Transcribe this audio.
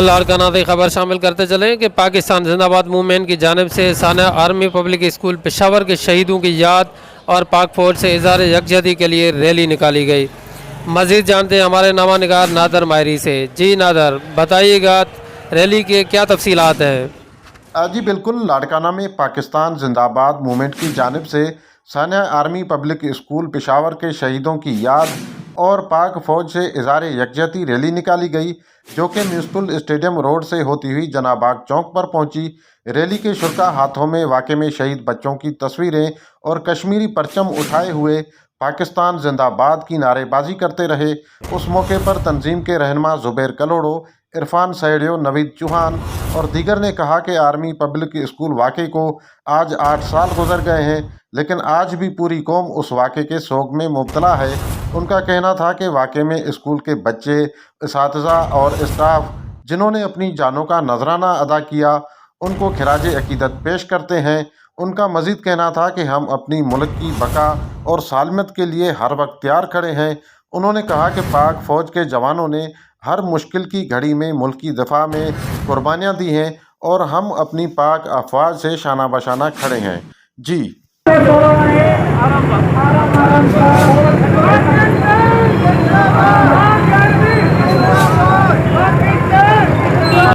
لاڑکانہ سے خبر شامل کرتے چلیں کہ پاکستان زندہ باد موومنٹ کی جانب سے ثانیہ آرمی پبلک اسکول پشاور کے شہیدوں کی یاد اور پاک فوج سے اظہار یکجہتی کے لیے ریلی نکالی گئی۔ مزید جانتے ہیں ہمارے نامہ نگار نادر ماہری سے۔ جی نادر، بتائیے گا ریلی کے کیا تفصیلات ہیں؟ جی بالکل، لاڑکانہ میں پاکستان زندہ باد موومنٹ کی جانب سے ثانیہ آرمی پبلک اسکول پشاور کے شہیدوں کی یاد اور پاک فوج سے اظہار یکجہتی ریلی نکالی گئی، جو کہ میونسپل اسٹیڈیم روڈ سے ہوتی ہوئی جناح باغ چوک پر پہنچی۔ ریلی کے شرکا ہاتھوں میں واقعے میں شہید بچوں کی تصویریں اور کشمیری پرچم اٹھائے ہوئے پاکستان زندہ باد کی نعرے بازی کرتے رہے۔ اس موقع پر تنظیم کے رہنما زبیر کلوڑو، عرفان سیڑیو، نوید چوہان اور دیگر نے کہا کہ آرمی پبلک اسکول واقعے کو آج 8 سال گزر گئے ہیں، لیکن آج بھی پوری قوم اس واقعے کے سوگ میں مبتلا ہے۔ ان کا کہنا تھا کہ واقعے میں اسکول کے بچے، اساتذہ اور اسٹاف جنہوں نے اپنی جانوں کا نذرانہ ادا کیا، ان کو خراج عقیدت پیش کرتے ہیں۔ ان کا مزید کہنا تھا کہ ہم اپنی ملک کی بقا اور سالمیت کے لیے ہر وقت تیار کھڑے ہیں۔ انہوں نے کہا کہ پاک فوج کے جوانوں نے ہر مشکل کی گھڑی میں ملک کی دفاع میں قربانیاں دی ہیں اور ہم اپنی پاک افواج سے شانہ بشانہ کھڑے ہیں۔ جی